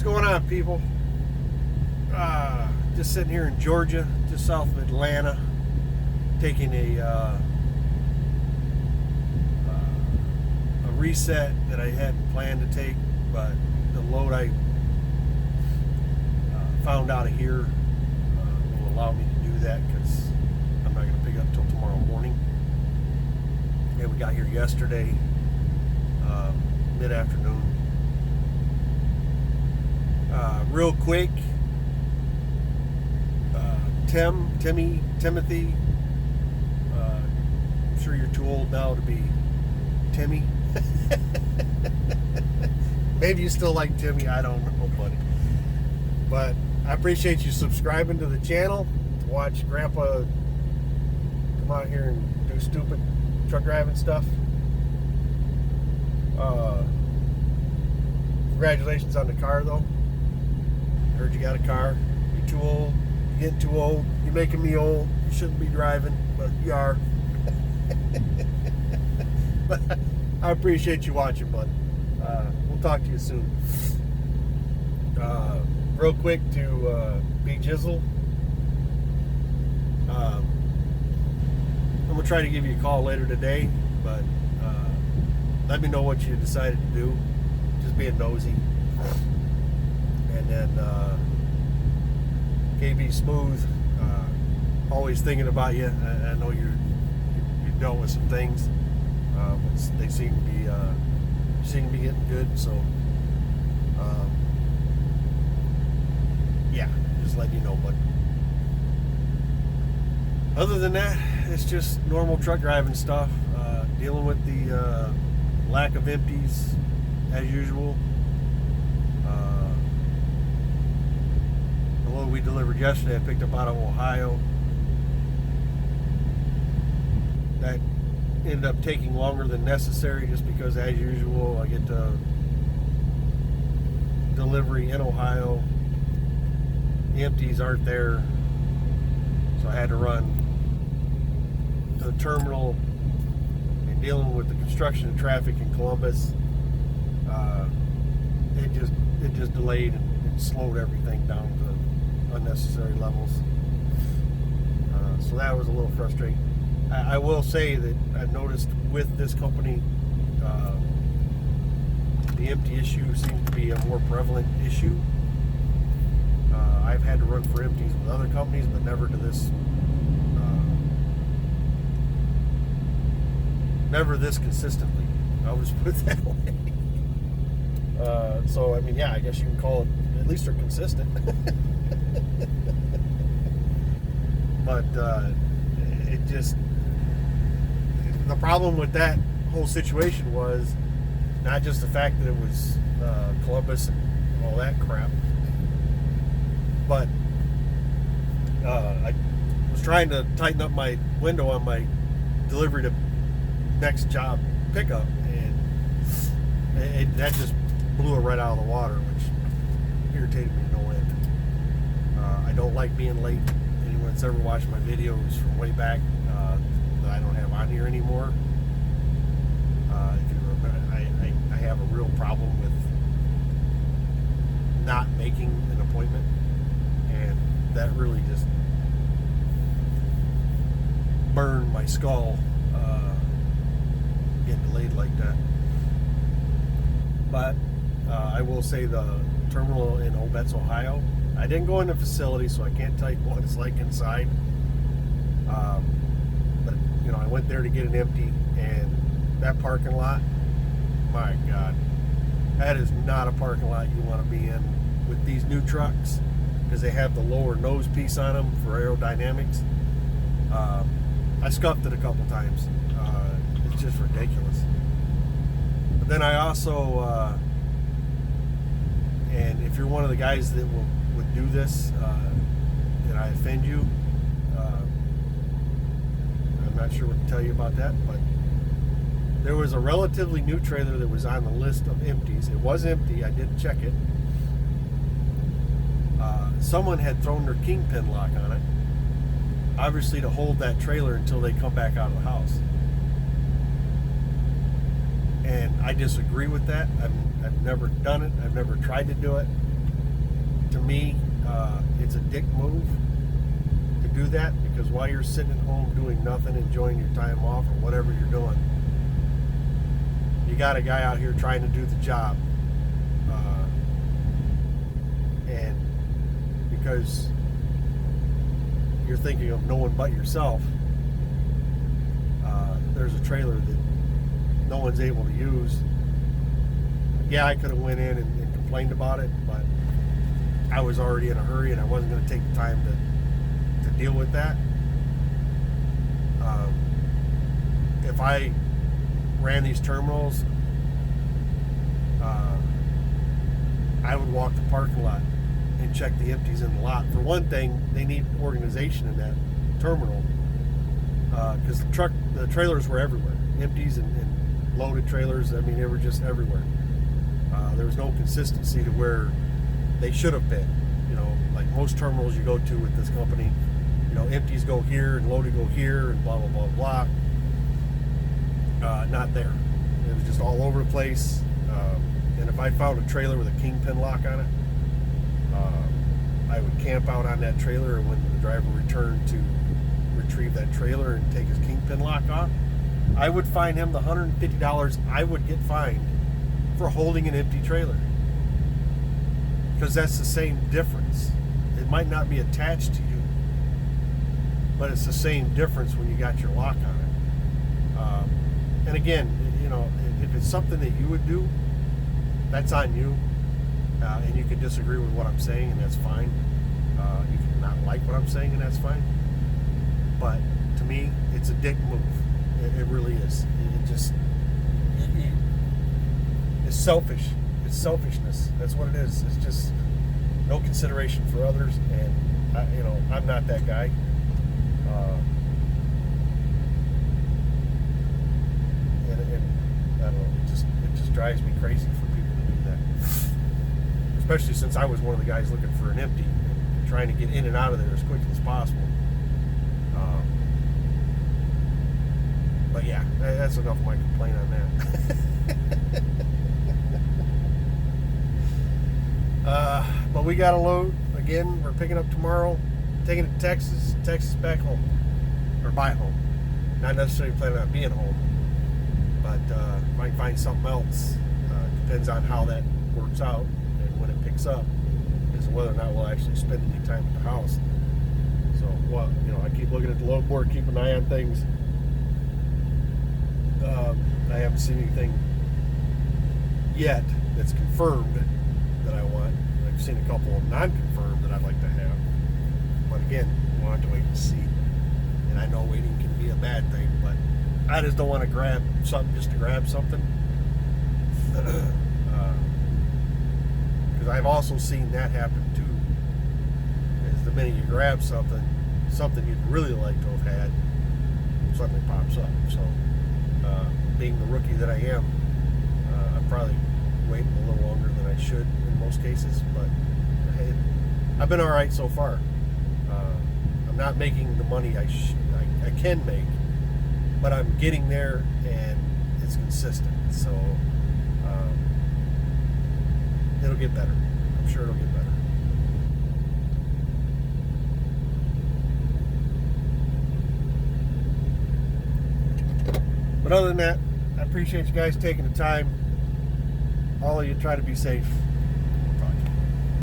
What's going on, people? Just sitting here in Georgia, just south of Atlanta, taking a reset that I hadn't planned to take, but the load I found out of here will allow me to do that because I'm not going to pick up till tomorrow morning. And we got here yesterday, mid-afternoon. Real quick, Timothy, I'm sure you're too old now to be Timmy. Maybe you still like Timmy, I don't know, buddy. But I appreciate you subscribing to the channel to watch Grandpa come out here and do stupid truck driving stuff. Congratulations on the car, though. Heard you got a car. You're too old. You're getting too old. You're making me old. You shouldn't be driving, but you are. But I appreciate you watching, bud. We'll talk to you soon. Real quick to B Jizzle. I'm gonna try to give you a call later today, but let me know what you decided to do. Just being nosy. And then KB Smooth, always thinking about you. I know you dealt with some things, but they seem to be getting good. So yeah, just letting you know. But other than that, it's just normal truck driving stuff. Dealing with the lack of empties as usual. The load we delivered yesterday, I picked up out of Ohio. That ended up taking longer than necessary just because, as usual, I get the delivery in Ohio. The empties aren't there, so I had to run to the terminal. And dealing with the construction and traffic in Columbus, it just delayed and slowed everything down to unnecessary levels. So that was a little frustrating. I will say that I've noticed with this company, the empty issue seems to be a more prevalent issue. I've had to run for empties with other companies, but never to this, never this consistently. I'll just put it that way. So I mean, yeah, I guess you can call it, at least they're consistent. But it just, the problem with that whole situation was not just the fact that it was Columbus and all that crap, but I was trying to tighten up my window on my delivery to next job pickup, and that just blew it right out of the water, which irritated me to no end. I don't like being late. Anyone that's ever watched my videos from way back that I don't have on here anymore, if you remember, I have a real problem with not making an appointment, and that really just burned my skull, getting delayed like that. But I will say the terminal in Obetz, Ohio, I didn't go in the facility, so I can't tell you what it's like inside. But you know, I went there to get an empty, and that parking lot, my God, that is not a parking lot you want to be in with these new trucks, because they have the lower nose piece on them for aerodynamics. I scuffed it a couple times. It's just ridiculous. But then I also, and if you're one of the guys that would do this, did I offend you? I'm not sure what to tell you about that, but there was a relatively new trailer that was on the list of empties. It was empty. I did check it. Someone had thrown their kingpin lock on it, obviously to hold that trailer until they come back out of the house. And I disagree with that. I've never done it. I've never tried to do it. me, it's a dick move to do that, because while you're sitting at home doing nothing, enjoying your time off or whatever you're doing, you got a guy out here trying to do the job, and because you're thinking of no one but yourself, there's a trailer that no one's able to use. Yeah, I could have went in and complained about it, but I was already in a hurry and I wasn't going to take the time to deal with that. If I ran these terminals, I would walk the parking lot and check the empties in the lot. For one thing, they need organization in that terminal, because the trailers were everywhere, empties and loaded trailers. I mean, they were just everywhere. There was no consistency to where they should have been. You know, like most terminals you go to with this company, you know, empties go here and loaded go here and blah, blah, blah, blah. Not there. It was just all over the place. And if I found a trailer with a kingpin lock on it, I would camp out on that trailer, and when the driver returned to retrieve that trailer and take his kingpin lock off, I would fine him the $150 I would get fined for holding an empty trailer. Because that's the same difference. It might not be attached to you, but it's the same difference when you got your lock on it. And again, you know, if it's something that you would do, that's on you. And you can disagree with what I'm saying, and that's fine. You can not like what I'm saying, and that's fine. But to me, it's a dick move. It really is. It's selfish. It's selfishness. That's what it is. It's just no consideration for others, and I'm not that guy. And I don't know. It just drives me crazy for people to do that. Especially since I was one of the guys looking for an empty and trying to get in and out of there as quickly as possible. But yeah, that's enough of my complaint on that. But we got a load. Again, we're picking up tomorrow, taking it to Texas back home. Or by home. Not necessarily planning on being home. But if I can find something else, depends on how that works out and when it picks up, as to whether or not we'll actually spend any time at the house. So, well, I keep looking at the load board, keep an eye on things. I haven't seen anything yet that's confirmed that I want. I've seen a couple of non-confirmed that I'd like to have. But again, we'll have to wait and see. And I know waiting can be a bad thing, but I just don't want to grab something just to grab something. Because I've also seen that happen too. Is the minute you grab something you'd really like to have had, suddenly pops up. So, being the rookie that I am, I'm probably waiting a little longer than I should in most cases. But hey, I've been all right so far. I'm not making the money I can make, but I'm getting there and it's consistent. So it'll get better. I'm sure it'll get better. But other than that, I appreciate you guys taking the time. All of you try to be safe.